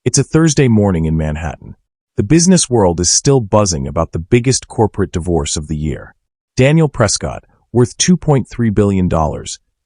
It's a Thursday morning in Manhattan. The business world is still buzzing about the biggest corporate divorce of the year. Daniel Prescott, worth $2.3 billion,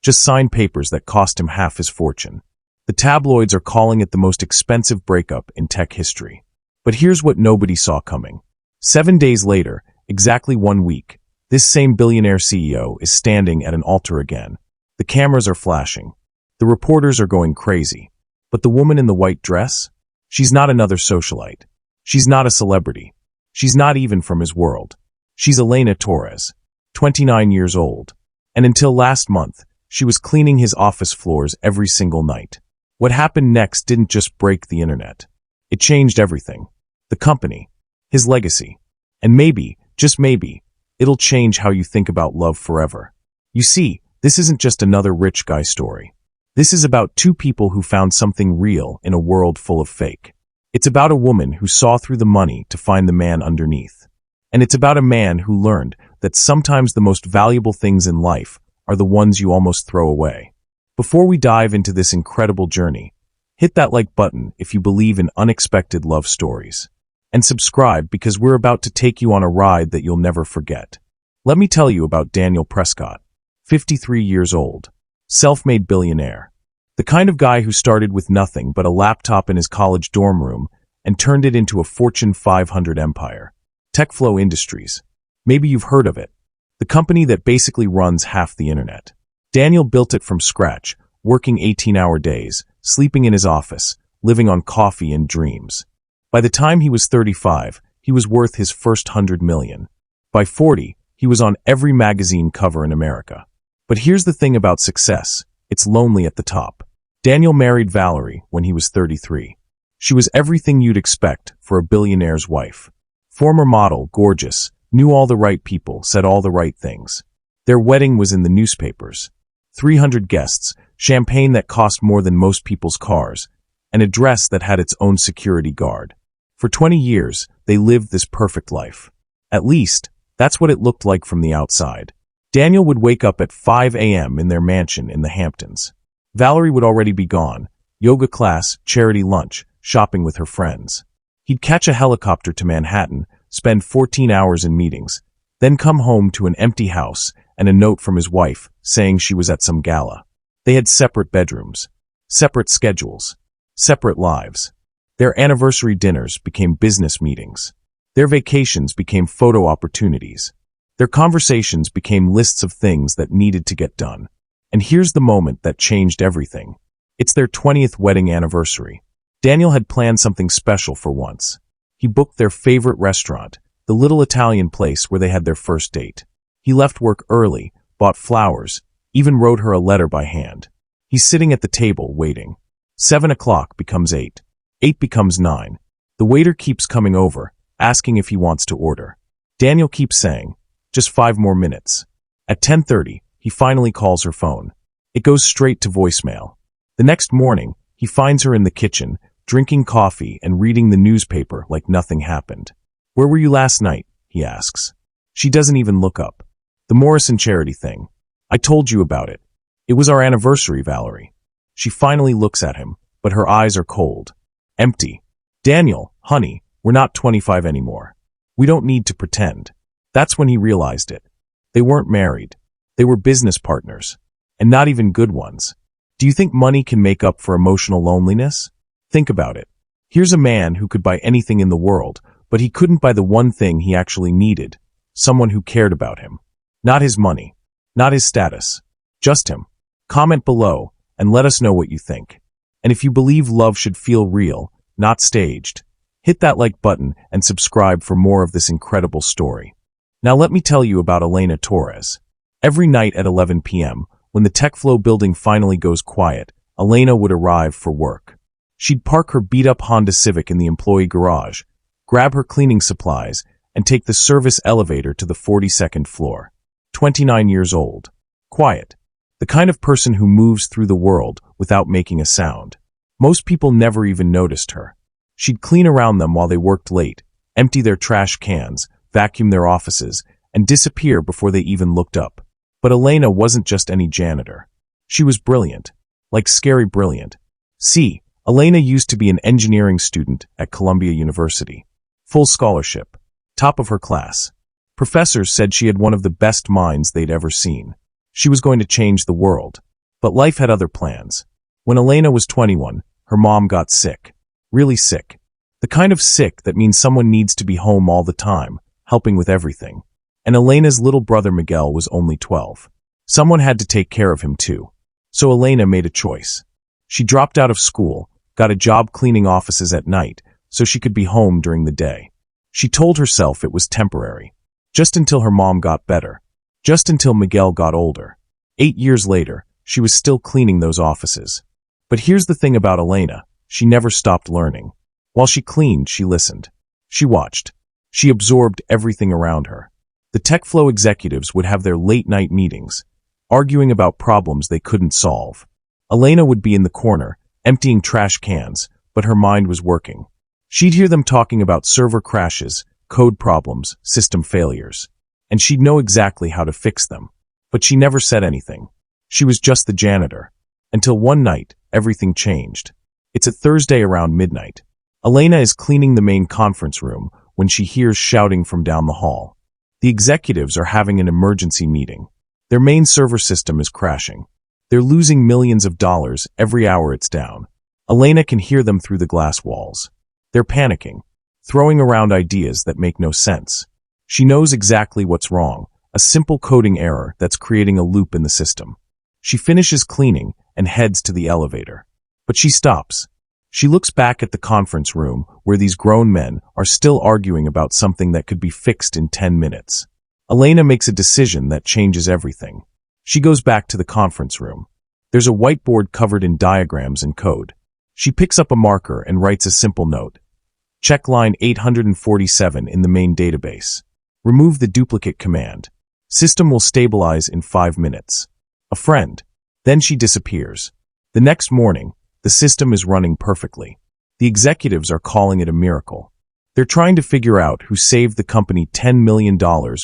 just signed papers that cost him half his fortune. The tabloids are calling it the most expensive breakup in tech history. But here's what nobody saw coming. 7 days later, exactly 1 week, this same billionaire CEO is standing at an altar again. The cameras are flashing. The reporters are going crazy. But the woman in the white dress? She's not another socialite. She's not a celebrity. She's not even from his world. She's Elena Torres, 29 years old. And until last month, she was cleaning his office floors every single night. What happened next didn't just break the internet. It changed everything. The company, his legacy, and maybe, just maybe, it'll change how you think about love forever. You see, this isn't just another rich guy story. This is about two people who found something real in a world full of fake. It's about a woman who saw through the money to find the man underneath. And it's about a man who learned that sometimes the most valuable things in life are the ones you almost throw away. Before we dive into this incredible journey, hit that like button if you believe in unexpected love stories. And subscribe because we're about to take you on a ride that you'll never forget. Let me tell you about Daniel Prescott, 53 years old. Self-made billionaire. The kind of guy who started with nothing but a laptop in his college dorm room and turned it into a Fortune 500 empire. TechFlow Industries. Maybe you've heard of it. The company that basically runs half the internet. Daniel built it from scratch, working 18-hour days, sleeping in his office, living on coffee and dreams. By the time he was 35, he was worth his first $100 million. By 40, he was on every magazine cover in America. But here's the thing about success. It's lonely at the top. Daniel married Valerie when he was 33. She was everything you'd expect for a billionaire's wife. Former model, gorgeous, knew all the right people, said all the right things. Their wedding was in the newspapers. 300 guests, champagne that cost more than most people's cars, and a dress that had its own security guard. For 20 years, they lived this perfect life. At least, that's what it looked like from the outside. Daniel would wake up at 5 a.m. in their mansion in the Hamptons. Valerie would already be gone. Yoga class, charity lunch, shopping with her friends. He'd catch a helicopter to Manhattan, spend 14 hours in meetings, then come home to an empty house and a note from his wife saying she was at some gala. They had separate bedrooms, separate schedules, separate lives. Their anniversary dinners became business meetings. Their vacations became photo opportunities. Their conversations became lists of things that needed to get done. And here's the moment that changed everything. It's their 20th wedding anniversary. Daniel had planned something special for once. He booked their favorite restaurant, the little Italian place where they had their first date. He left work early, bought flowers, even wrote her a letter by hand. He's sitting at the table, waiting. 7 o'clock becomes 8. 8 becomes 9. The waiter keeps coming over, asking if he wants to order. Daniel keeps saying, just 5 more minutes. At 10:30, he finally calls her phone. It goes straight to voicemail. The next morning, he finds her in the kitchen, drinking coffee and reading the newspaper like nothing happened. Where were you last night? He asks. She doesn't even look up. The Morrison charity thing. I told you about it. It was our anniversary, Valerie. She finally looks at him, but her eyes are cold. Empty. Daniel, honey, we're not 25 anymore. We don't need to pretend. That's when he realized it. They weren't married. They were business partners. And not even good ones. Do you think money can make up for emotional loneliness? Think about it. Here's a man who could buy anything in the world, but he couldn't buy the one thing he actually needed. Someone who cared about him. Not his money. Not his status. Just him. Comment below and let us know what you think. And if you believe love should feel real, not staged, hit that like button and subscribe for more of this incredible story. Now let me tell you about Elena Torres. Every night at 11 p.m., when the TechFlow building finally goes quiet, Elena would arrive for work. She'd park her beat-up Honda Civic in the employee garage, grab her cleaning supplies, and take the service elevator to the 42nd floor. 29 years old. Quiet. The kind of person who moves through the world without making a sound. Most people never even noticed her. She'd clean around them while they worked late, empty their trash cans, vacuum their offices, and disappear before they even looked up. But Elena wasn't just any janitor. She was brilliant. Like scary brilliant. See, Elena used to be an engineering student at Columbia University. Full scholarship. Top of her class. Professors said she had one of the best minds they'd ever seen. She was going to change the world. But life had other plans. When Elena was 21, her mom got sick. Really sick. The kind of sick that means someone needs to be home all the time, helping with everything. And Elena's little brother Miguel was only 12. Someone had to take care of him too. So Elena made a choice. She dropped out of school, got a job cleaning offices at night, so she could be home during the day. She told herself it was temporary. Just until her mom got better. Just until Miguel got older. 8 years later, she was still cleaning those offices. But here's the thing about Elena, she never stopped learning. While she cleaned, she listened. She watched. She absorbed everything around her. The TechFlow executives would have their late-night meetings, arguing about problems they couldn't solve. Elena would be in the corner, emptying trash cans, but her mind was working. She'd hear them talking about server crashes, code problems, system failures. And she'd know exactly how to fix them. But she never said anything. She was just the janitor. Until one night, everything changed. It's a Thursday around midnight. Elena is cleaning the main conference room when she hears shouting from down the hall. The executives are having an emergency meeting. Their main server system is crashing. They're losing millions of dollars every hour it's down. Elena can hear them through the glass walls. They're panicking, throwing around ideas that make no sense. She knows exactly what's wrong, a simple coding error that's creating a loop in the system. She finishes cleaning and heads to the elevator. But she stops. She looks back at the conference room where these grown men are still arguing about something that could be fixed in 10 minutes. Elena makes a decision that changes everything. She goes back to the conference room. There's a whiteboard covered in diagrams and code. She picks up a marker and writes a simple note. Check line 847 in the main database. Remove the duplicate command. System will stabilize in 5 minutes. A friend. Then she disappears. The next morning, the system is running perfectly. The executives are calling it a miracle. They're trying to figure out who saved the company $10 million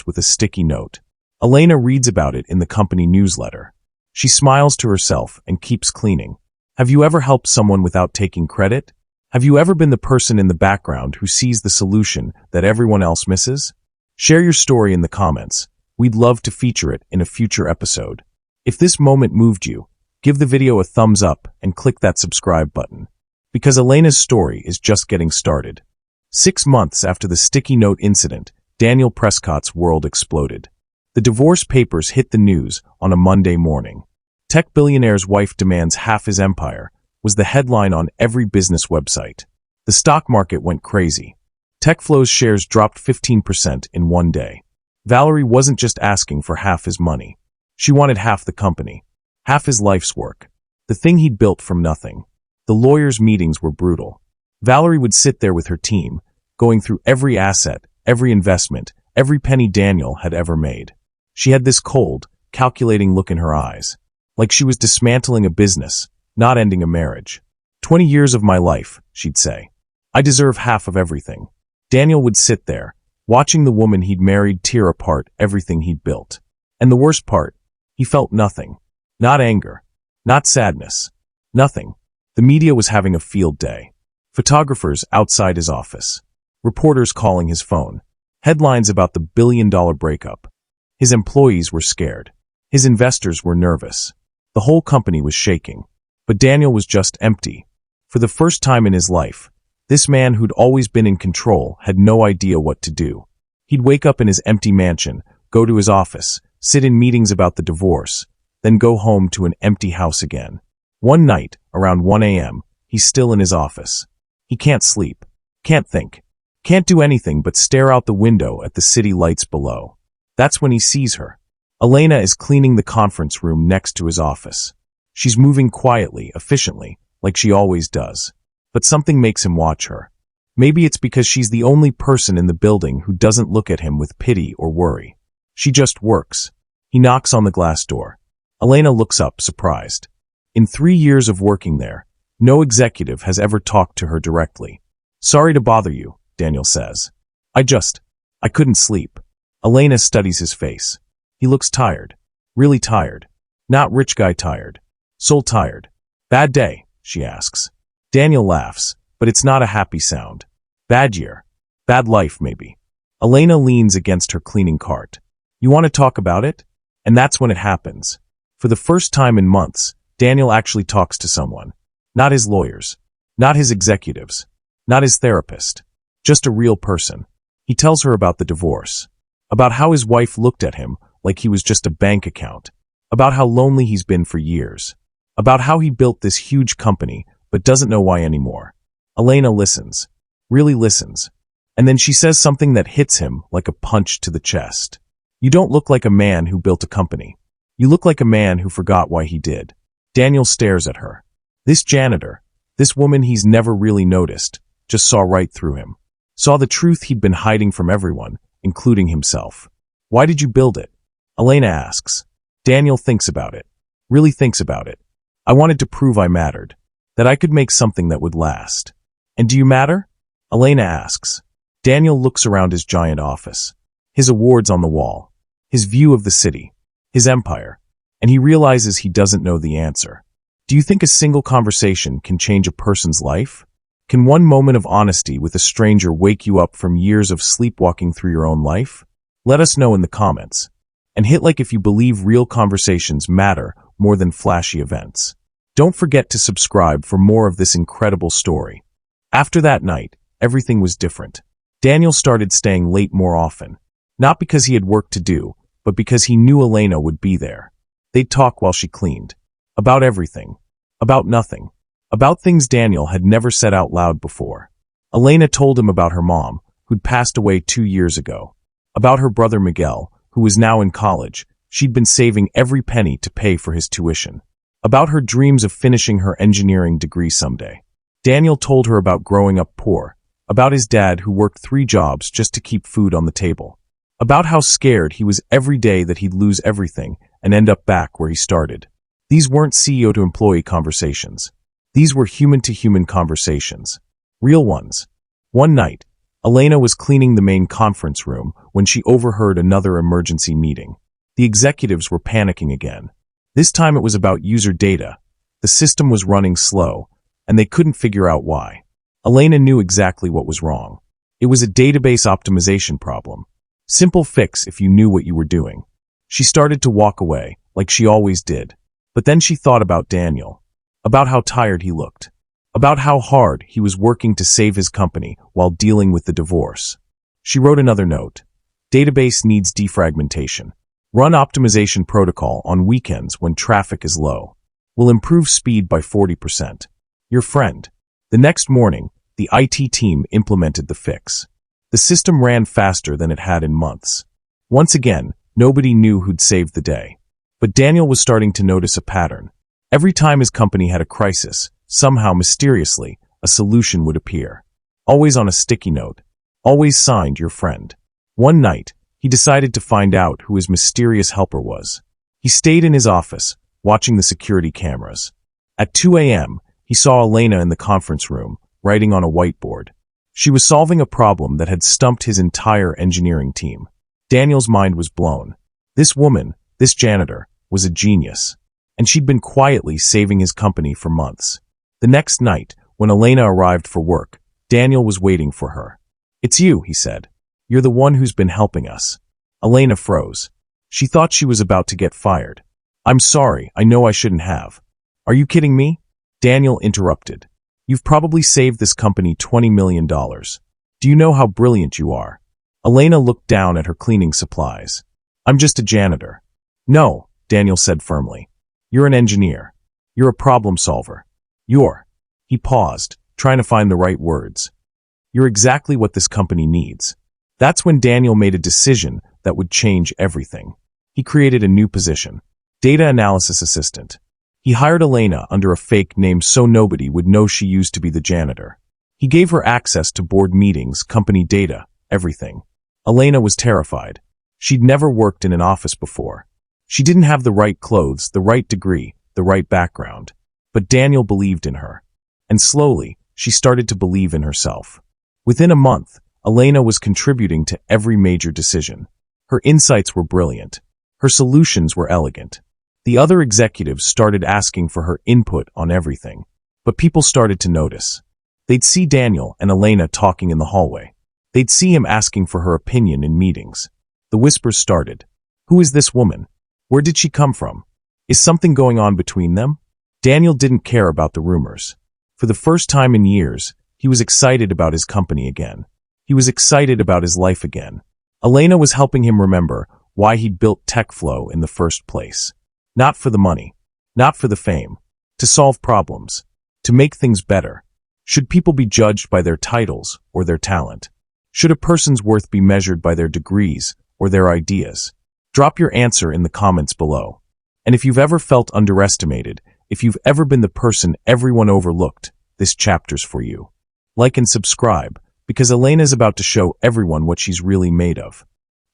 with a sticky note. Elena reads about it in the company newsletter. She smiles to herself and keeps cleaning. Have you ever helped someone without taking credit? Have you ever been the person in the background who sees the solution that everyone else misses? Share your story in the comments. We'd love to feature it in a future episode. If this moment moved you, give the video a thumbs up and click that subscribe button. Because Elena's story is just getting started. 6 months after the sticky note incident, Daniel Prescott's world exploded. The divorce papers hit the news on a Monday morning. Tech billionaire's wife demands half his empire was the headline on every business website. The stock market went crazy. TechFlow's shares dropped 15% in one day. Valerie wasn't just asking for half his money. She wanted half the company. Half his life's work. The thing he'd built from nothing. The lawyers' meetings were brutal. Valerie would sit there with her team, going through every asset, every investment, every penny Daniel had ever made. She had this cold, calculating look in her eyes. Like she was dismantling a business, not ending a marriage. 20 years of my life, she'd say. I deserve half of everything. Daniel would sit there, watching the woman he'd married tear apart everything he'd built. And the worst part, he felt nothing. Not anger. Not sadness. Nothing. The media was having a field day. Photographers outside his office. Reporters calling his phone. Headlines about the billion-dollar breakup. His employees were scared. His investors were nervous. The whole company was shaking. But Daniel was just empty. For the first time in his life, this man who'd always been in control had no idea what to do. He'd wake up in his empty mansion, go to his office, sit in meetings about the divorce, then go home to an empty house again. One night, around 1 a.m., he's still in his office. He can't sleep, can't think, can't do anything but stare out the window at the city lights below. That's when he sees her. Elena is cleaning the conference room next to his office. She's moving quietly, efficiently, like she always does. But something makes him watch her. Maybe it's because she's the only person in the building who doesn't look at him with pity or worry. She just works. He knocks on the glass door. Elena looks up, surprised. In 3 years of working there, no executive has ever talked to her directly. Sorry to bother you, Daniel says. I couldn't sleep. Elena studies his face. He looks tired. Really tired. Not rich guy tired. Soul tired. Bad day, she asks. Daniel laughs, but it's not a happy sound. Bad year. Bad life, maybe. Elena leans against her cleaning cart. You want to talk about it? And that's when it happens. For the first time in months, Daniel actually talks to someone. Not his lawyers. Not his executives. Not his therapist. Just a real person. He tells her about the divorce. About how his wife looked at him like he was just a bank account. About how lonely he's been for years. About how he built this huge company but doesn't know why anymore. Elena listens. Really listens. And then she says something that hits him like a punch to the chest. You don't look like a man who built a company. You look like a man who forgot why he did. Daniel stares at her. This janitor, this woman he's never really noticed, just saw right through him. Saw the truth he'd been hiding from everyone, including himself. Why did you build it? Elena asks. Daniel thinks about it. Really thinks about it. I wanted to prove I mattered. That I could make something that would last. And do you matter? Elena asks. Daniel looks around his giant office. His awards on the wall. His view of the city. His empire. And he realizes he doesn't know the answer. Do you think a single conversation can change a person's life? Can one moment of honesty with a stranger wake you up from years of sleepwalking through your own life? Let us know in the comments. And hit like if you believe real conversations matter more than flashy events. Don't forget to subscribe for more of this incredible story. After that night, everything was different. Daniel started staying late more often. Not because he had work to do, but because he knew Elena would be there. They'd talk while she cleaned. About everything. About nothing. About things Daniel had never said out loud before. Elena told him about her mom, who'd passed away 2 years ago. About her brother Miguel, who was now in college. She'd been saving every penny to pay for his tuition. About her dreams of finishing her engineering degree someday. Daniel told her about growing up poor. About his dad who worked 3 jobs just to keep food on the table. About how scared he was every day that he'd lose everything and end up back where he started. These weren't CEO to employee conversations. These were human-to-human conversations. Real ones. One night, Elena was cleaning the main conference room when she overheard another emergency meeting. The executives were panicking again. This time it was about user data. The system was running slow, and they couldn't figure out why. Elena knew exactly what was wrong. It was a database optimization problem. Simple fix if you knew what you were doing. She started to walk away, like she always did. But then she thought about Daniel. About how tired he looked. About how hard he was working to save his company while dealing with the divorce. She wrote another note. Database needs defragmentation. Run optimization protocol on weekends when traffic is low. Will improve speed by 40%. Your friend. The next morning, the IT team implemented the fix. The system ran faster than it had in months. Once again, nobody knew who'd saved the day. But Daniel was starting to notice a pattern. Every time his company had a crisis, somehow mysteriously, a solution would appear. Always on a sticky note. Always signed your friend. One night, he decided to find out who his mysterious helper was. He stayed in his office, watching the security cameras. At 2 a.m., he saw Elena in the conference room, writing on a whiteboard. She was solving a problem that had stumped his entire engineering team. Daniel's mind was blown. This woman, this janitor, was a genius. And she'd been quietly saving his company for months. The next night, when Elena arrived for work, Daniel was waiting for her. It's you, he said. You're the one who's been helping us. Elena froze. She thought she was about to get fired. I'm sorry, I know I shouldn't have. Are you kidding me? Daniel interrupted. You've probably saved this company $20 million. Do you know how brilliant you are? Elena looked down at her cleaning supplies. I'm just a janitor. No, Daniel said firmly. You're an engineer. You're a problem solver. He paused, trying to find the right words. You're exactly what this company needs. That's when Daniel made a decision that would change everything. He created a new position. Data analysis assistant. He hired Elena under a fake name so nobody would know she used to be the janitor. He gave her access to board meetings, company data, everything. Elena was terrified. She'd never worked in an office before. She didn't have the right clothes, the right degree, the right background. But Daniel believed in her. And slowly, she started to believe in herself. Within a month, Elena was contributing to every major decision. Her insights were brilliant. Her solutions were elegant. The other executives started asking for her input on everything. But people started to notice. They'd see Daniel and Elena talking in the hallway. They'd see him asking for her opinion in meetings. The whispers started. Who is this woman? Where did she come from? Is something going on between them? Daniel didn't care about the rumors. For the first time in years, he was excited about his company again. He was excited about his life again. Elena was helping him remember why he'd built TechFlow in the first place. Not for the money, not for the fame, to solve problems, to make things better. Should people be judged by their titles or their talent? Should a person's worth be measured by their degrees or their ideas? Drop your answer in the comments below. And if you've ever felt underestimated, if you've ever been the person everyone overlooked, this chapter's for you. Like and subscribe, because Elena's about to show everyone what she's really made of.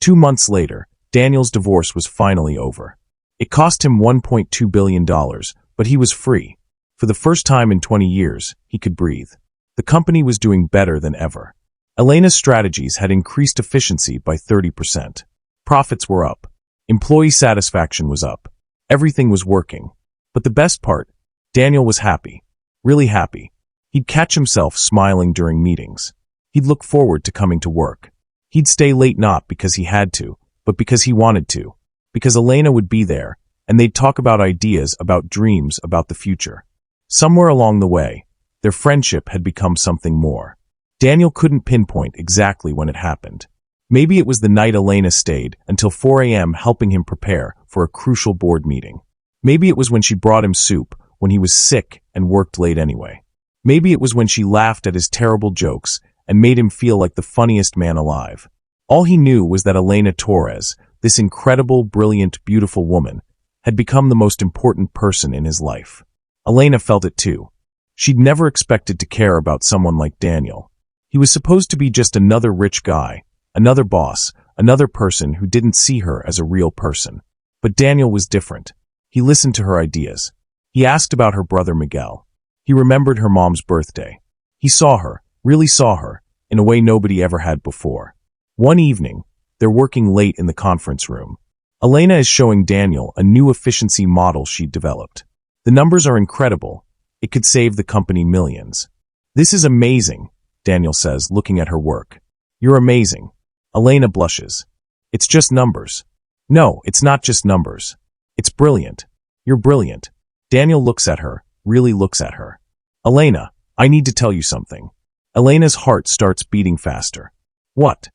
2 months later, Daniel's divorce was finally over. It cost him $1.2 billion, but he was free. For the first time in 20 years, he could breathe. The company was doing better than ever. Elena's strategies had increased efficiency by 30%. Profits were up. Employee satisfaction was up. Everything was working. But the best part, Daniel was happy. Really happy. He'd catch himself smiling during meetings. He'd look forward to coming to work. He'd stay late not because he had to, but because he wanted to. Because Elena would be there, and they'd talk about ideas, about dreams, about the future. Somewhere along the way, their friendship had become something more. Daniel couldn't pinpoint exactly when it happened. Maybe it was the night Elena stayed until 4 a.m. helping him prepare for a crucial board meeting. Maybe it was when she brought him soup when he was sick and worked late anyway. Maybe it was when she laughed at his terrible jokes and made him feel like the funniest man alive. All he knew was that Elena Torres, this incredible, brilliant, beautiful woman, had become the most important person in his life. Elena felt it too. She'd never expected to care about someone like Daniel. He was supposed to be just another rich guy, another boss, another person who didn't see her as a real person. But Daniel was different. He listened to her ideas. He asked about her brother Miguel. He remembered her mom's birthday. He saw her, really saw her, in a way nobody ever had before. One evening, they're working late in the conference room. Elena is showing Daniel a new efficiency model she'd developed. The numbers are incredible. It could save the company millions. This is amazing, Daniel says, looking at her work. You're amazing. Elena blushes. It's just numbers. No, it's not just numbers. It's brilliant. You're brilliant. Daniel looks at her, really looks at her. Elena, I need to tell you something. Elena's heart starts beating faster. What?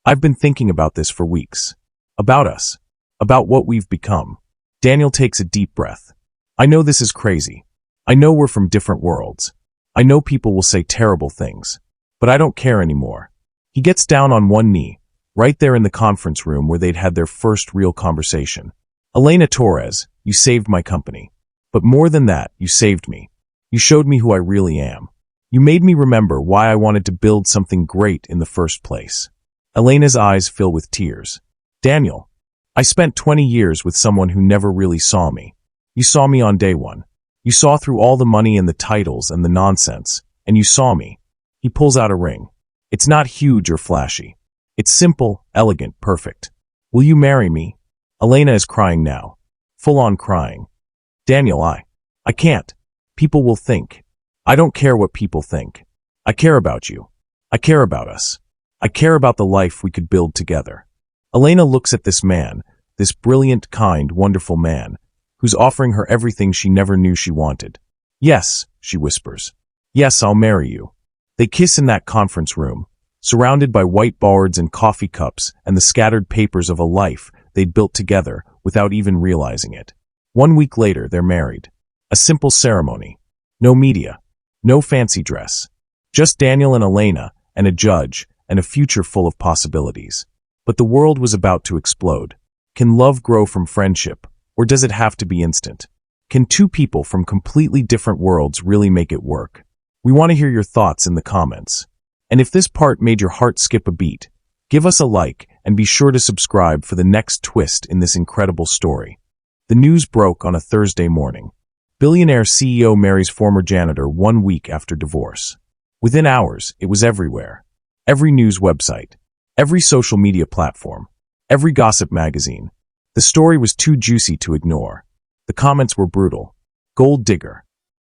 I've been thinking about this for weeks. About us. About what we've become. Daniel takes a deep breath. I know this is crazy. I know we're from different worlds. I know people will say terrible things. But I don't care anymore. He gets down on one knee, right there in the conference room where they'd had their first real conversation. Elena Torres, you saved my company. But more than that, you saved me. You showed me who I really am. You made me remember why I wanted to build something great in the first place. Elena's eyes fill with tears. Daniel, I spent 20 years with someone who never really saw me. You saw me on day one. You saw through all the money and the titles and the nonsense, and you saw me. He pulls out a ring. It's not huge or flashy. It's simple, elegant, perfect. Will you marry me? Elena is crying now. Full on crying. Daniel, I can't. People will think. I don't care what people think. I care about you. I care about us. I care about the life we could build together. Elena looks at this man, this brilliant, kind, wonderful man, who's offering her everything she never knew she wanted. Yes, she whispers. Yes, I'll marry you. They kiss in that conference room, surrounded by whiteboards and coffee cups and the scattered papers of a life they'd built together without even realizing it. 1 week later, they're married. A simple ceremony. No media. No fancy dress. Just Daniel and Elena, and a judge, and a future full of possibilities. But the world was about to explode. Can love grow from friendship, or does it have to be instant? Can two people from completely different worlds really make it work? We want to hear your thoughts in the comments. And if this part made your heart skip a beat, give us a like and be sure to subscribe for the next twist in this incredible story. The news broke on a Thursday morning. Billionaire CEO marries former janitor 1 week after divorce. Within hours, it was everywhere. Every news website, every social media platform, every gossip magazine. The story was too juicy to ignore. The comments were brutal. Gold digger.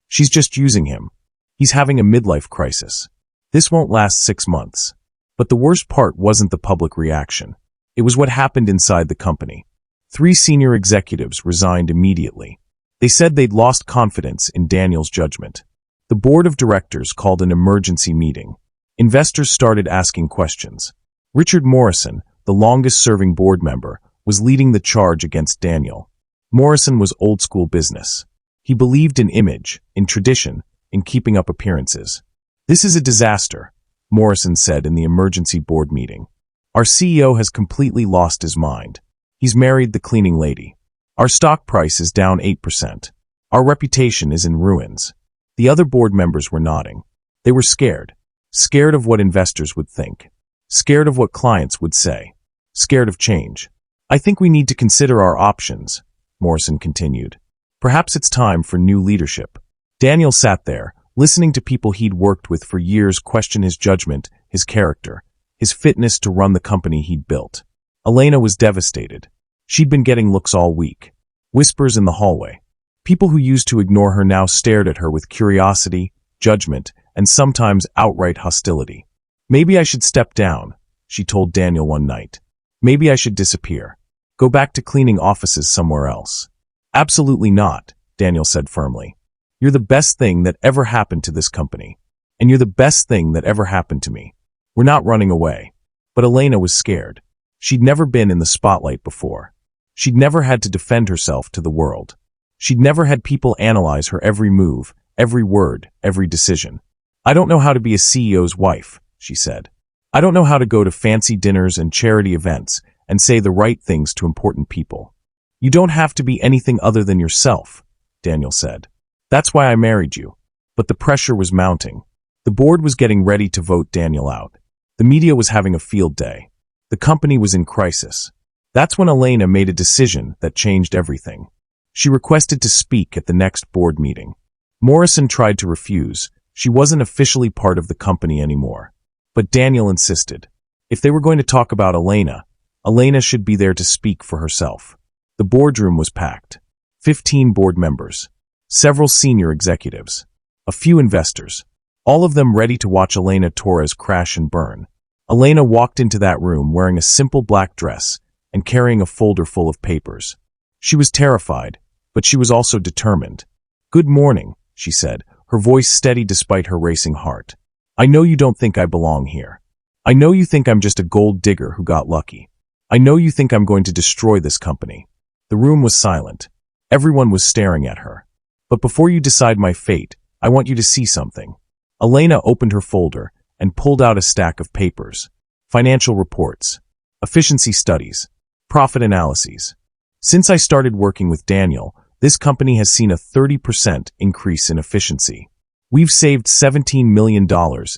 She's just using him. He's having a midlife crisis. This won't last 6 months. But the worst part wasn't the public reaction. It was what happened inside the company. 3 senior executives resigned immediately. They said they'd lost confidence in Daniel's judgment. The board of directors called an emergency meeting. Investors started asking questions. Richard Morrison, the longest-serving board member, was leading the charge against Daniel. Morrison was old-school business. He believed in image, in tradition, in keeping up appearances. "This is a disaster," Morrison said in the emergency board meeting. "Our CEO has completely lost his mind. He's married the cleaning lady. Our stock price is down 8%. Our reputation is in ruins." The other board members were nodding. They were scared. Scared of what investors would think. Scared of what clients would say. Scared of change. "I think we need to consider our options," Morrison continued. "Perhaps it's time for new leadership." Daniel sat there, listening to people he'd worked with for years question his judgment, his character, his fitness to run the company he'd built. Elena was devastated. She'd been getting looks all week. Whispers in the hallway. People who used to ignore her now stared at her with curiosity, judgment, and sometimes outright hostility. "Maybe I should step down," she told Daniel one night. "Maybe I should disappear. Go back to cleaning offices somewhere else." "Absolutely not," Daniel said firmly. "You're the best thing that ever happened to this company. And you're the best thing that ever happened to me. We're not running away." But Elena was scared. She'd never been in the spotlight before. She'd never had to defend herself to the world. She'd never had people analyze her every move, every word, every decision. "I don't know how to be a CEO's wife," she said. "I don't know how to go to fancy dinners and charity events and say the right things to important people." "You don't have to be anything other than yourself," Daniel said. "That's why I married you." But the pressure was mounting. The board was getting ready to vote Daniel out. The media was having a field day. The company was in crisis. That's when Elena made a decision that changed everything. She requested to speak at the next board meeting. Morrison tried to refuse. She wasn't officially part of the company anymore. But Daniel insisted. If they were going to talk about Elena, Elena should be there to speak for herself. The boardroom was packed. 15 board members. Several senior executives. A few investors. All of them ready to watch Elena Torres crash and burn. Elena walked into that room wearing a simple black dress and carrying a folder full of papers. She was terrified, but she was also determined. "Good morning," she said, her voice steady despite her racing heart. "I know you don't think I belong here. I know you think I'm just a gold digger who got lucky. I know you think I'm going to destroy this company." The room was silent. Everyone was staring at her. "But before you decide my fate, I want you to see something." Elena opened her folder and pulled out a stack of papers. Financial reports, efficiency studies, profit analyses. "Since I started working with Daniel, this company has seen a 30% increase in efficiency. We've saved $17 million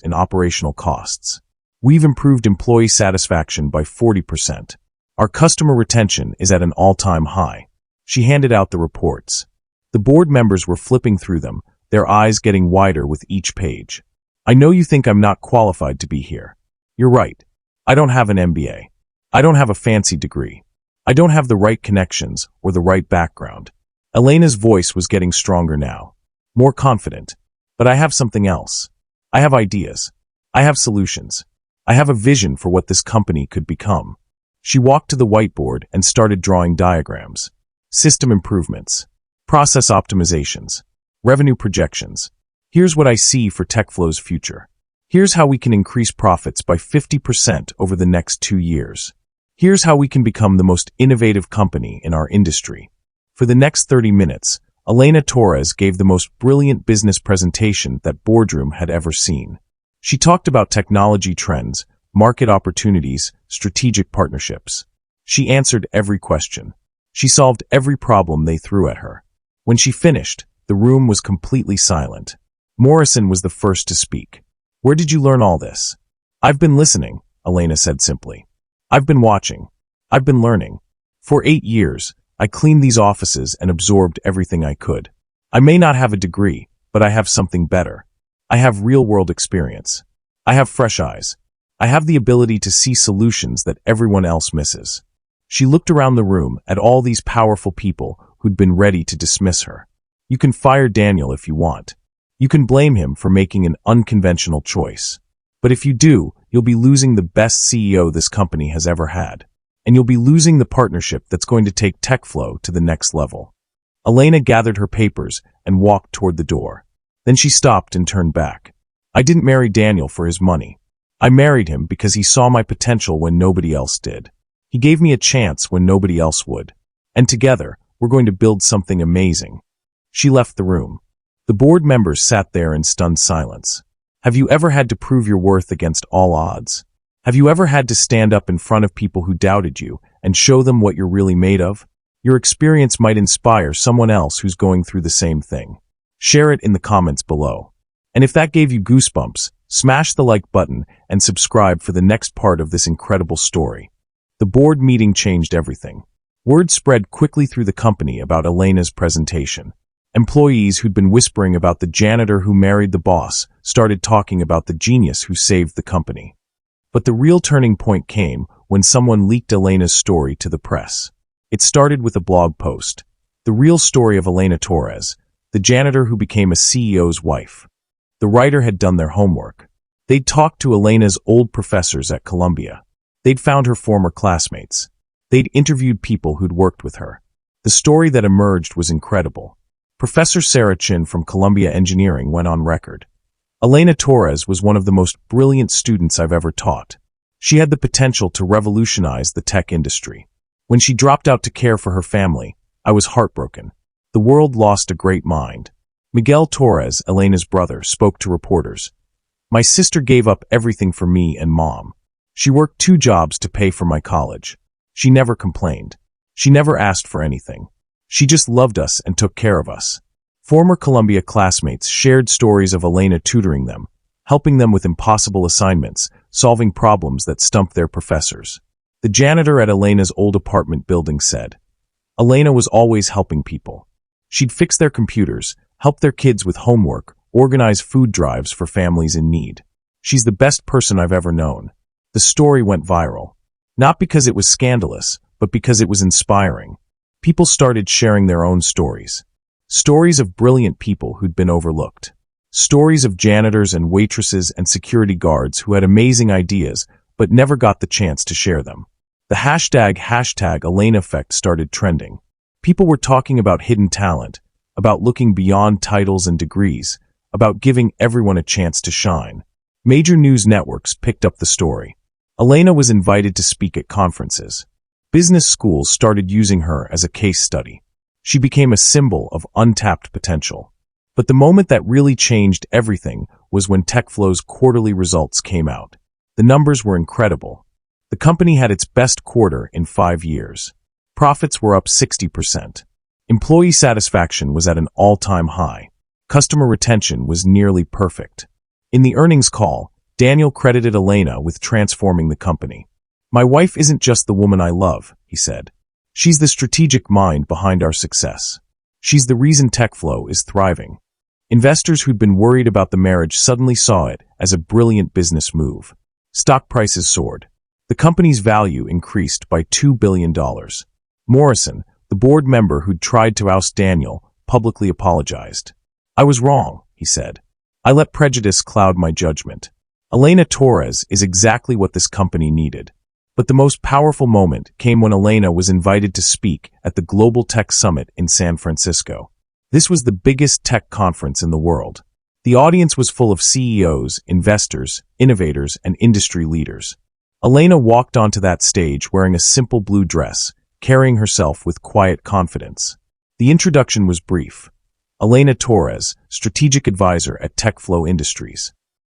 in operational costs. We've improved employee satisfaction by 40%. Our customer retention is at an all-time high." She handed out the reports. The board members were flipping through them, their eyes getting wider with each page. "I know you think I'm not qualified to be here. You're right. I don't have an MBA. I don't have a fancy degree. I don't have the right connections or the right background." Elena's voice was getting stronger now, more confident. "But I have something else. I have ideas. I have solutions. I have a vision for what this company could become." She walked to the whiteboard and started drawing diagrams. System improvements, process optimizations, revenue projections. "Here's what I see for TechFlow's future. Here's how we can increase profits by 50% over the next 2 years. Here's how we can become the most innovative company in our industry." For the next 30 minutes, Elena Torres gave the most brilliant business presentation that Boardroom had ever seen. She talked about technology trends, market opportunities, strategic partnerships. She answered every question. She solved every problem they threw at her. When she finished, the room was completely silent. Morrison was the first to speak. "Where did you learn all this?" "I've been listening," Elena said simply. "I've been watching. I've been learning. For 8 years, I cleaned these offices and absorbed everything I could. I may not have a degree, but I have something better. I have real-world experience. I have fresh eyes. I have the ability to see solutions that everyone else misses." She looked around the room at all these powerful people who'd been ready to dismiss her. "You can fire Daniel if you want. You can blame him for making an unconventional choice. But if you do, you'll be losing the best CEO this company has ever had. And you'll be losing the partnership that's going to take TechFlow to the next level. Elena gathered her papers and walked toward the door. Then she stopped and turned back. I didn't marry Daniel for his money. I married him because he saw my potential when nobody else did. He gave me a chance when nobody else would. And together, we're going to build something amazing. She left the room. The board members sat there in stunned silence. Have you ever had to prove your worth against all odds? Have you ever had to stand up in front of people who doubted you and show them what you're really made of? Your experience might inspire someone else who's going through the same thing. Share it in the comments below. And if that gave you goosebumps, smash the like button and subscribe for the next part of this incredible story. The board meeting changed everything. Word spread quickly through the company about Elena's presentation. Employees who'd been whispering about the janitor who married the boss started talking about the genius who saved the company. But the real turning point came when someone leaked Elena's story to the press. It started with a blog post. The real story of Elena Torres, the janitor who became a CEO's wife. The writer had done their homework. They'd talked to Elena's old professors at Columbia. They'd found her former classmates. They'd interviewed people who'd worked with her. The story that emerged was incredible. Professor Sarah Chin from Columbia Engineering went on record. Elena Torres was one of the most brilliant students I've ever taught. She had the potential to revolutionize the tech industry. When she dropped out to care for her family, I was heartbroken. The world lost a great mind. Miguel Torres, Elena's brother, spoke to reporters. My sister gave up everything for me and Mom. She worked 2 jobs to pay for my college. She never complained. She never asked for anything. She just loved us and took care of us. Former Columbia classmates shared stories of Elena tutoring them, helping them with impossible assignments, solving problems that stumped their professors. The janitor at Elena's old apartment building said, Elena was always helping people. She'd fix their computers, help their kids with homework, organize food drives for families in need. She's the best person I've ever known. The story went viral. Not because it was scandalous, but because it was inspiring. People started sharing their own stories. Stories of brilliant people who'd been overlooked. Stories of janitors and waitresses and security guards who had amazing ideas but never got the chance to share them. The hashtag Elena effect started trending. People were talking about hidden talent, about looking beyond titles and degrees, about giving everyone a chance to shine. Major news networks picked up the story. Elena was invited to speak at conferences. Business schools started using her as a case study. She became a symbol of untapped potential. But the moment that really changed everything was when TechFlow's quarterly results came out. The numbers were incredible. The company had its best quarter in 5 years. Profits were up 60%. Employee satisfaction was at an all-time high. Customer retention was nearly perfect. In the earnings call, Daniel credited Elena with transforming the company. My wife isn't just the woman I love, he said. She's the strategic mind behind our success. She's the reason TechFlow is thriving. Investors who'd been worried about the marriage suddenly saw it as a brilliant business move. Stock prices soared. The company's value increased by $2 billion. Morrison, the board member who'd tried to oust Daniel, publicly apologized. I was wrong, he said. I let prejudice cloud my judgment. Elena Torres is exactly what this company needed. But the most powerful moment came when Elena was invited to speak at the Global Tech Summit in San Francisco. This was the biggest tech conference in the world. The audience was full of CEOs, investors, innovators, and industry leaders. Elena walked onto that stage wearing a simple blue dress, carrying herself with quiet confidence. The introduction was brief. Elena Torres, strategic advisor at TechFlow Industries.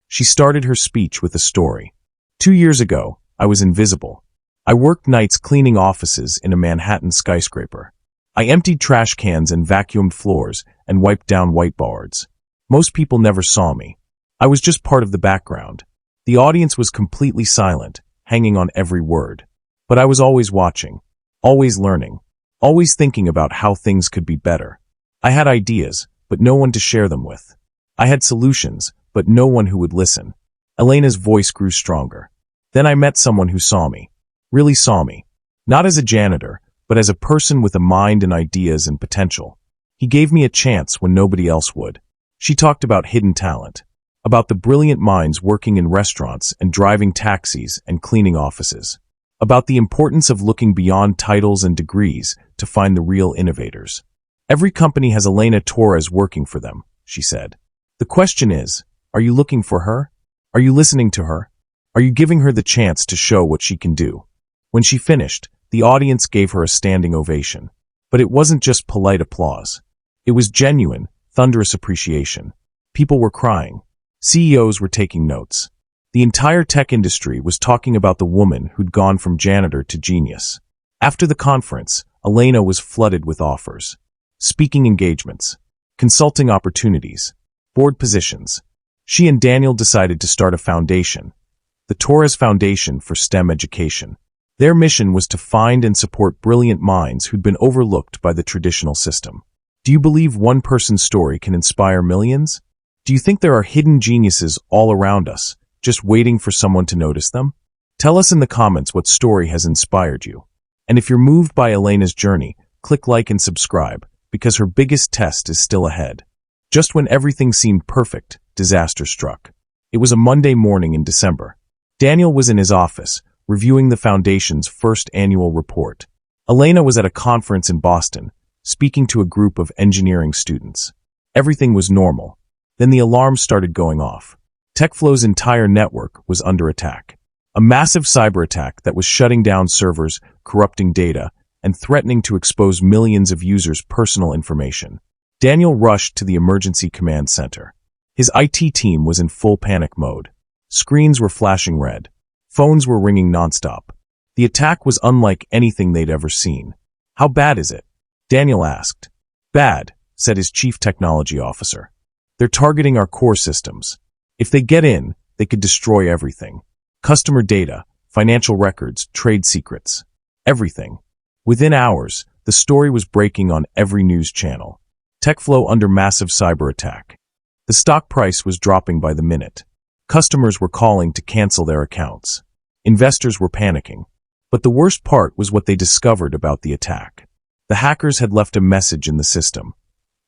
She started her speech with a story. 2 years ago, I was invisible. I worked nights cleaning offices in a Manhattan skyscraper. I emptied trash cans and vacuumed floors and wiped down whiteboards. Most people never saw me. I was just part of the background. The audience was completely silent, hanging on every word. But I was always watching, always learning, always thinking about how things could be better. I had ideas, but no one to share them with. I had solutions, but no one who would listen. Elena's voice grew stronger. Then I met someone who saw me, really saw me, not as a janitor, but as a person with a mind and ideas and potential. He gave me a chance when nobody else would. She talked about hidden talent, about the brilliant minds working in restaurants and driving taxis and cleaning offices, about the importance of looking beyond titles and degrees to find the real innovators. Every company has Elena Torres working for them, she said. The question is, are you looking for her? Are you listening to her? Are you giving her the chance to show what she can do? When she finished, the audience gave her a standing ovation. But it wasn't just polite applause. It was genuine, thunderous appreciation. People were crying. CEOs were taking notes. The entire tech industry was talking about the woman who'd gone from janitor to genius. After the conference, Elena was flooded with offers. Speaking engagements, consulting opportunities, board positions. She and Daniel decided to start a foundation, the Torres Foundation for STEM Education. Their mission was to find and support brilliant minds who'd been overlooked by the traditional system. Do you believe one person's story can inspire millions? Do you think there are hidden geniuses all around us, just waiting for someone to notice them? Tell us in the comments what story has inspired you. And if you're moved by Elena's journey, click like and subscribe, because her biggest test is still ahead. Just when everything seemed perfect, disaster struck. It was a Monday morning in December. Daniel was in his office, reviewing the Foundation's first annual report. Elena was at a conference in Boston, speaking to a group of engineering students. Everything was normal. Then the alarms started going off. TechFlow's entire network was under attack. A massive cyber attack that was shutting down servers, corrupting data, and threatening to expose millions of users' personal information. Daniel rushed to the emergency command center. His IT team was in full panic mode. Screens were flashing red. Phones were ringing nonstop. The attack was unlike anything they'd ever seen. How bad is it? Daniel asked. Bad, said his chief technology officer. They're targeting our core systems. If they get in, they could destroy everything. Customer data, financial records, trade secrets. Everything. Within hours, the story was breaking on every news channel. TechFlow under massive cyber attack. The stock price was dropping by the minute. Customers were calling to cancel their accounts. Investors were panicking. But the worst part was what they discovered about the attack. The hackers had left a message in the system.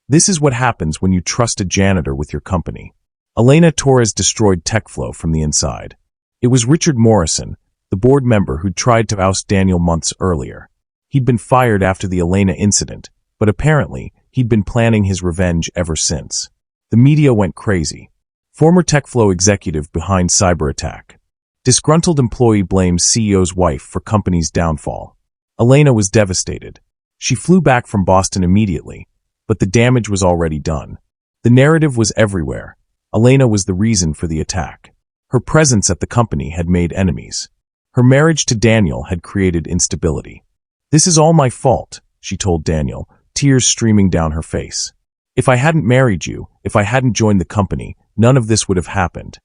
This is what happens when you trust a janitor with your company. Elena Torres destroyed TechFlow from the inside. It was Richard Morrison, the board member who'd tried to oust Daniel months earlier. He'd been fired after the Elena incident, but apparently he'd been planning his revenge ever since. The media went crazy. Former TechFlow executive behind cyber attack. Disgruntled employee blames CEO's wife for company's downfall. Elena was devastated. She flew back from Boston immediately, but the damage was already done. The narrative was everywhere. Elena was the reason for the attack. Her presence at the company had made enemies. Her marriage to Daniel had created instability. This is all my fault, she told Daniel, tears streaming down her face. If I hadn't married you, if I hadn't joined the company, none of this would have happened.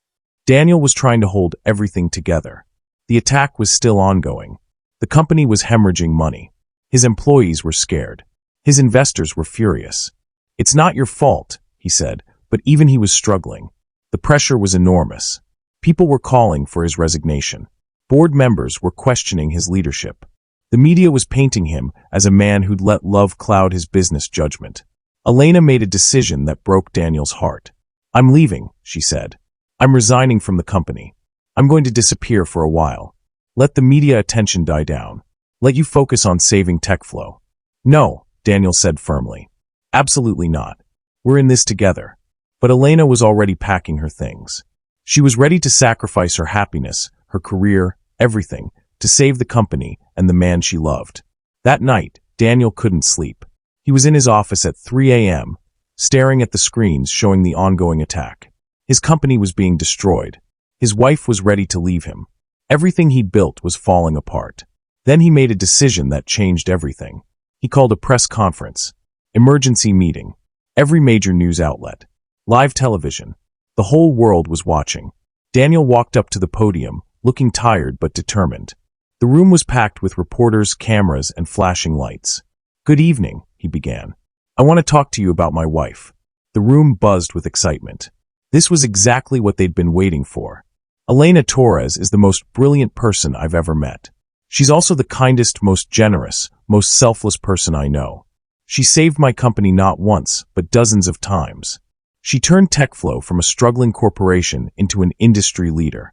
Daniel was trying to hold everything together. The attack was still ongoing. The company was hemorrhaging money. His employees were scared. His investors were furious. It's not your fault, he said, but even he was struggling. The pressure was enormous. People were calling for his resignation. Board members were questioning his leadership. The media was painting him as a man who'd let love cloud his business judgment. Elena made a decision that broke Daniel's heart. I'm leaving, she said. I'm resigning from the company. I'm going to disappear for a while. Let the media attention die down. Let you focus on saving TechFlow. No, Daniel said firmly. Absolutely not. We're in this together. But Elena was already packing her things. She was ready to sacrifice her happiness, her career, everything, to save the company and the man she loved. That night, Daniel couldn't sleep. He was in his office at 3 a.m., staring at the screens showing the ongoing attack. His company was being destroyed. His wife was ready to leave him. Everything he built was falling apart. Then he made a decision that changed everything. He called a press conference, emergency meeting, every major news outlet, live television. The whole world was watching. Daniel walked up to the podium, looking tired but determined. The room was packed with reporters, cameras, and flashing lights. Good evening, he began. I want to talk to you about my wife. The room buzzed with excitement. This was exactly what they'd been waiting for. Elena Torres is the most brilliant person I've ever met. She's also the kindest, most generous, most selfless person I know. She saved my company not once, but dozens of times. She turned TechFlow from a struggling corporation into an industry leader.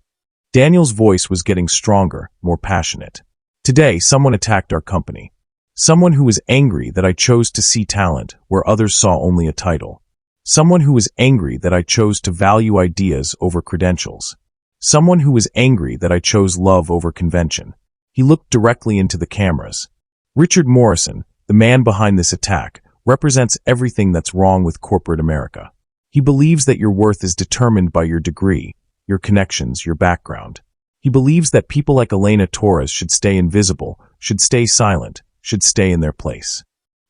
Daniel's voice was getting stronger, more passionate. Today, someone attacked our company. Someone who was angry that I chose to see talent where others saw only a title. Someone who was angry that I chose to value ideas over credentials. Someone who was angry that I chose love over convention. He looked directly into the cameras. Richard Morrison, the man behind this attack, represents everything that's wrong with corporate America. He believes that your worth is determined by your degree, your connections, your background. He believes that people like Elena Torres should stay invisible, should stay silent, should stay in their place.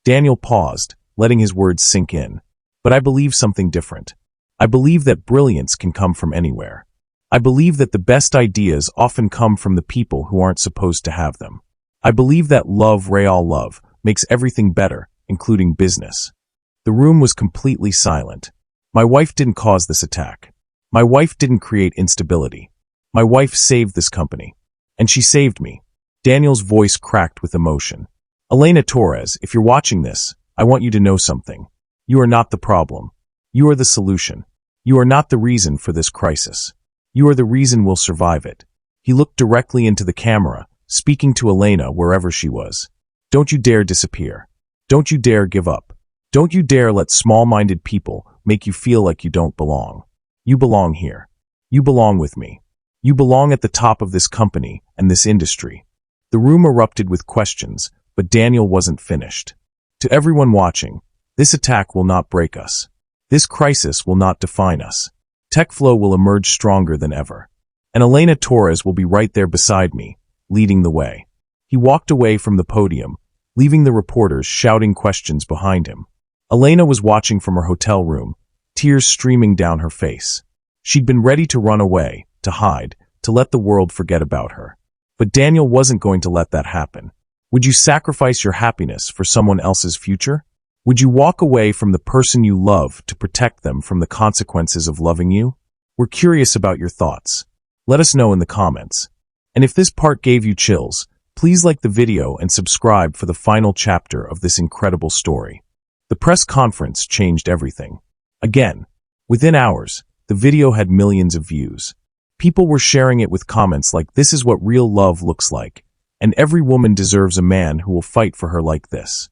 Daniel paused, letting his words sink in. But I believe something different. I believe that brilliance can come from anywhere. I believe that the best ideas often come from the people who aren't supposed to have them. I believe that love, real love, makes everything better, including business. The room was completely silent. My wife didn't cause this attack. My wife didn't create instability. My wife saved this company. And she saved me. Daniel's voice cracked with emotion. Elena Torres, if you're watching this, I want you to know something. You are not the problem. You are the solution. You are not the reason for this crisis. You are the reason we'll survive it. He looked directly into the camera, speaking to Elena wherever she was. Don't you dare disappear. Don't you dare give up. Don't you dare let small-minded people make you feel like you don't belong. You belong here. You belong with me. You belong at the top of this company and this industry. The room erupted with questions, but Daniel wasn't finished. To everyone watching, this attack will not break us. This crisis will not define us. TechFlow will emerge stronger than ever. And Elena Torres will be right there beside me, leading the way. He walked away from the podium, leaving the reporters shouting questions behind him. Elena was watching from her hotel room, tears streaming down her face. She'd been ready to run away, to hide, to let the world forget about her. But Daniel wasn't going to let that happen. Would you sacrifice your happiness for someone else's future? Would you walk away from the person you love to protect them from the consequences of loving you? We're curious about your thoughts. Let us know in the comments. And if this part gave you chills, please like the video and subscribe for the final chapter of this incredible story. The press conference changed everything. Again, within hours, the video had millions of views. People were sharing it with comments like, "This is what real love looks like," and "Every woman deserves a man who will fight for her like this."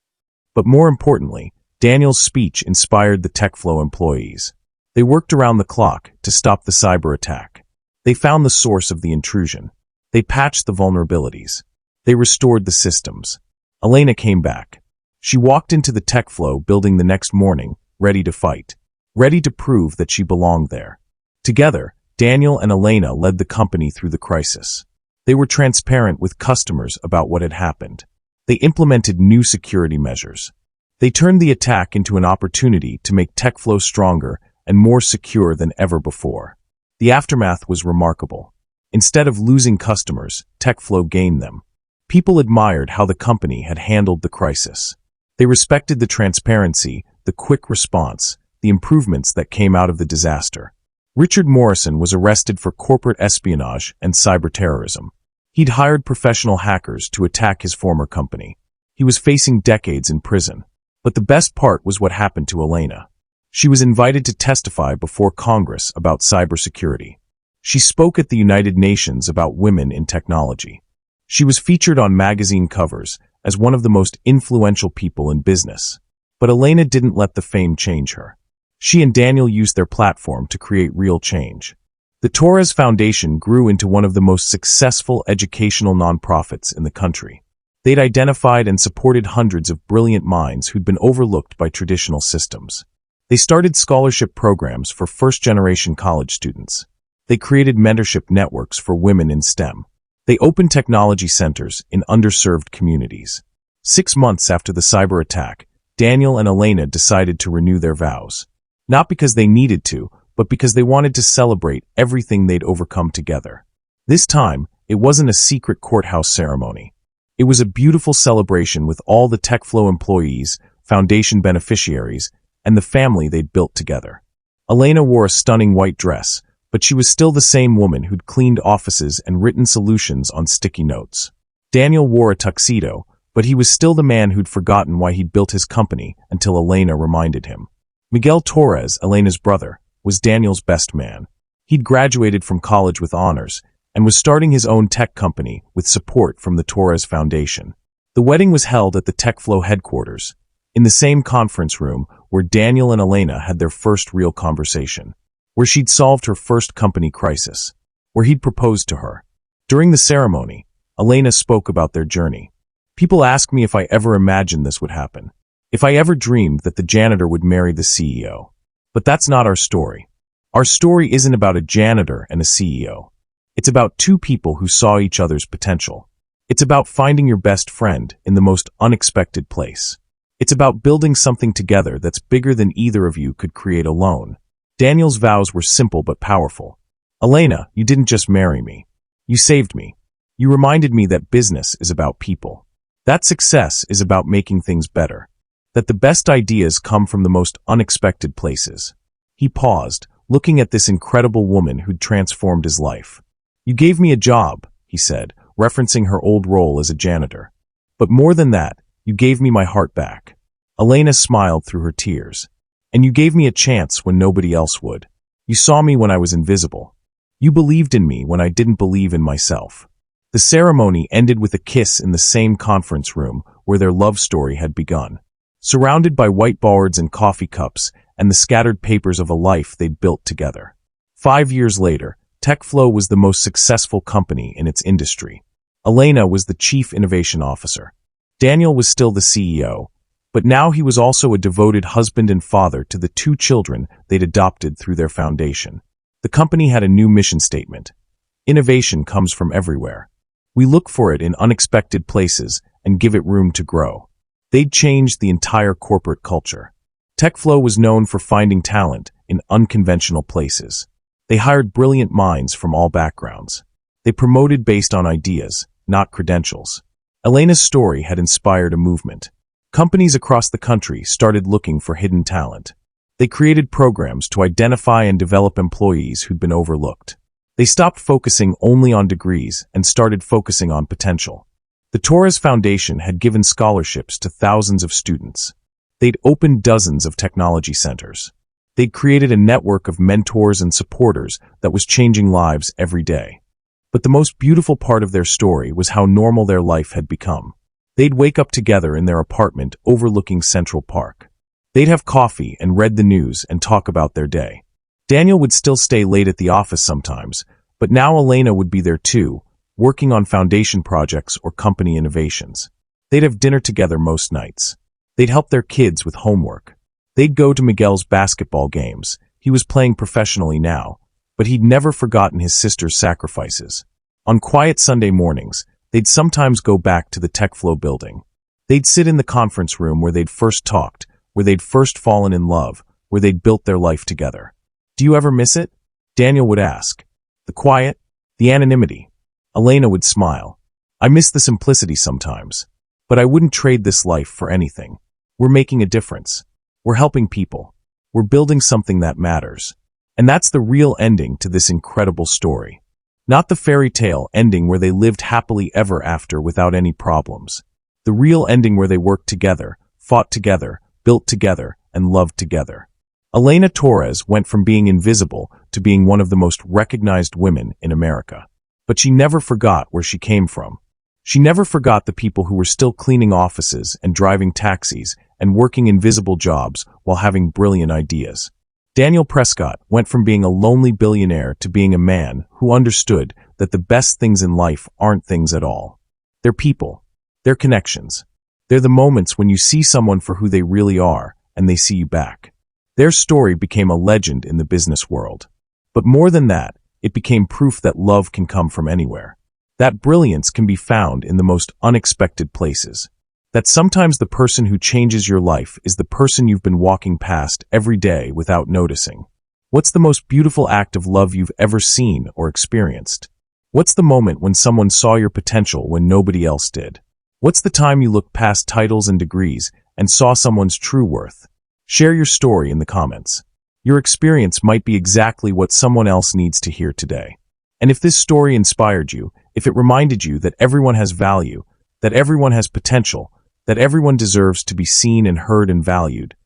But more importantly, Daniel's speech inspired the TechFlow employees. They worked around the clock to stop the cyber attack. They found the source of the intrusion. They patched the vulnerabilities. They restored the systems. Elena came back. She walked into the TechFlow building the next morning, ready to fight, ready to prove that she belonged there. Together, Daniel and Elena led the company through the crisis. They were transparent with customers about what had happened. They implemented new security measures. They turned the attack into an opportunity to make TechFlow stronger and more secure than ever before. The aftermath was remarkable. Instead of losing customers, TechFlow gained them. People admired how the company had handled the crisis. They respected the transparency, the quick response, the improvements that came out of the disaster. Richard Morrison was arrested for corporate espionage and cyber terrorism. He'd hired professional hackers to attack his former company. He was facing decades in prison. But the best part was what happened to Elena. She was invited to testify before Congress about cybersecurity. She spoke at the United Nations about women in technology. She was featured on magazine covers as one of the most influential people in business. But Elena didn't let the fame change her. She and Daniel used their platform to create real change. The Torres Foundation grew into one of the most successful educational nonprofits in the country. They'd identified and supported hundreds of brilliant minds who'd been overlooked by traditional systems. They started scholarship programs for first-generation college students. They created mentorship networks for women in STEM. They opened technology centers in underserved communities. 6 months after the cyber attack, Daniel and Elena decided to renew their vows. Not because they needed to, but because they wanted to celebrate everything they'd overcome together. This time, it wasn't a secret courthouse ceremony. It was a beautiful celebration with all the TechFlow employees, foundation beneficiaries, and the family they'd built together. Elena wore a stunning white dress, but she was still the same woman who'd cleaned offices and written solutions on sticky notes. Daniel wore a tuxedo, but he was still the man who'd forgotten why he'd built his company until Elena reminded him. Miguel Torres, Elena's brother, was Daniel's best man. He'd graduated from college with honors and was starting his own tech company with support from the Torres Foundation. The wedding was held at the TechFlow headquarters, in the same conference room where Daniel and Elena had their first real conversation, where she'd solved her first company crisis, where he'd proposed to her. During the ceremony, Elena spoke about their journey. People ask me if I ever imagined this would happen, if I ever dreamed that the janitor would marry the CEO. But that's not our story. Our story isn't about a janitor and a CEO. It's about two people who saw each other's potential. It's about finding your best friend in the most unexpected place. It's about building something together that's bigger than either of you could create alone. Daniel's vows were simple but powerful. Elena, you didn't just marry me. You saved me. You reminded me that business is about people. That success is about making things better. That the best ideas come from the most unexpected places. He paused, looking at this incredible woman who'd transformed his life. You gave me a job, he said, referencing her old role as a janitor. But more than that, you gave me my heart back. Elena smiled through her tears. And you gave me a chance when nobody else would. You saw me when I was invisible. You believed in me when I didn't believe in myself. The ceremony ended with a kiss in the same conference room where their love story had begun. Surrounded by whiteboards and coffee cups and the scattered papers of a life they'd built together. 5 years later, TechFlow was the most successful company in its industry. Elena was the chief innovation officer. Daniel was still the CEO, but now he was also a devoted husband and father to the 2 children they'd adopted through their foundation. The company had a new mission statement. Innovation comes from everywhere. We look for it in unexpected places and give it room to grow. They'd changed the entire corporate culture. TechFlow was known for finding talent in unconventional places. They hired brilliant minds from all backgrounds. They promoted based on ideas, not credentials. Elena's story had inspired a movement. Companies across the country started looking for hidden talent. They created programs to identify and develop employees who'd been overlooked. They stopped focusing only on degrees and started focusing on potential. The Torres Foundation had given scholarships to thousands of students. They'd opened dozens of technology centers. They'd created a network of mentors and supporters that was changing lives every day. But the most beautiful part of their story was how normal their life had become. They'd wake up together in their apartment overlooking Central Park. They'd have coffee and read the news and talk about their day. Daniel would still stay late at the office sometimes, but now Elena would be there too, working on foundation projects or company innovations. They'd have dinner together most nights. They'd help their kids with homework. They'd go to Miguel's basketball games. He was playing professionally now, but he'd never forgotten his sister's sacrifices. On quiet Sunday mornings, they'd sometimes go back to the TechFlow building. They'd sit in the conference room where they'd first talked, where they'd first fallen in love, where they'd built their life together. Do you ever miss it? Daniel would ask. The quiet, the anonymity. Elena would smile. I miss the simplicity sometimes, but I wouldn't trade this life for anything. We're making a difference. We're helping people. We're building something that matters. And that's the real ending to this incredible story. Not the fairy tale ending where they lived happily ever after without any problems. The real ending where they worked together, fought together, built together, and loved together. Elena Torres went from being invisible to being one of the most recognized women in America. But she never forgot where she came from. She never forgot the people who were still cleaning offices and driving taxis and working invisible jobs while having brilliant ideas. Daniel Prescott went from being a lonely billionaire to being a man who understood that the best things in life aren't things at all. They're people. They're connections. They're the moments when you see someone for who they really are and they see you back. Their story became a legend in the business world. But more than that, it became proof that love can come from anywhere. That brilliance can be found in the most unexpected places. That sometimes the person who changes your life is the person you've been walking past every day without noticing. What's the most beautiful act of love you've ever seen or experienced? What's the moment when someone saw your potential when nobody else did? What's the time you looked past titles and degrees and saw someone's true worth? Share your story in the comments. Your experience might be exactly what someone else needs to hear today. And if this story inspired you, if it reminded you that everyone has value, that everyone has potential, that everyone deserves to be seen and heard and valued,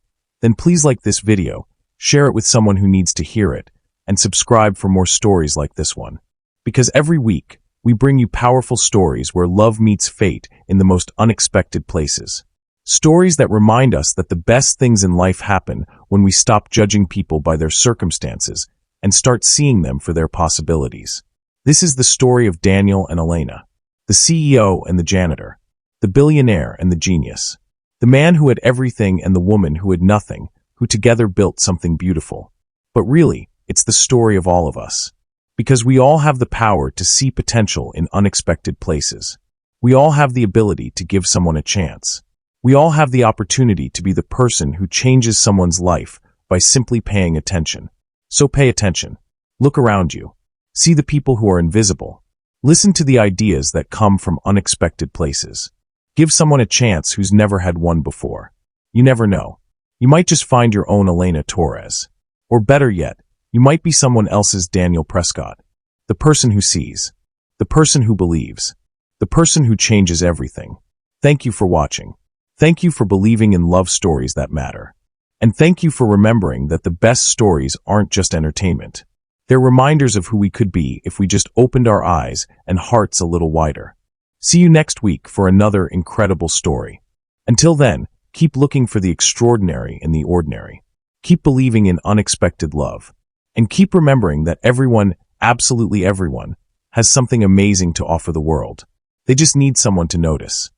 then please like this video, share it with someone who needs to hear it, and subscribe for more stories like this one. Because every week, we bring you powerful stories where love meets fate in the most unexpected places. Stories that remind us that the best things in life happen when we stop judging people by their circumstances and start seeing them for their possibilities. This is the story of Daniel and Elena, the CEO and the janitor, the billionaire and the genius, the man who had everything and the woman who had nothing, who together built something beautiful. But really, it's the story of all of us. Because we all have the power to see potential in unexpected places. We all have the ability to give someone a chance. We all have the opportunity to be the person who changes someone's life by simply paying attention. So pay attention. Look around you. See the people who are invisible. Listen to the ideas that come from unexpected places. Give someone a chance who's never had one before. You never know. You might just find your own Elena Torres. Or better yet, you might be someone else's Daniel Prescott. The person who sees. The person who believes. The person who changes everything. Thank you for watching. Thank you for believing in love stories that matter. And thank you for remembering that the best stories aren't just entertainment. They're reminders of who we could be if we just opened our eyes and hearts a little wider. See you next week for another incredible story. Until then, keep looking for the extraordinary in the ordinary. Keep believing in unexpected love. And keep remembering that everyone, absolutely everyone, has something amazing to offer the world. They just need someone to notice.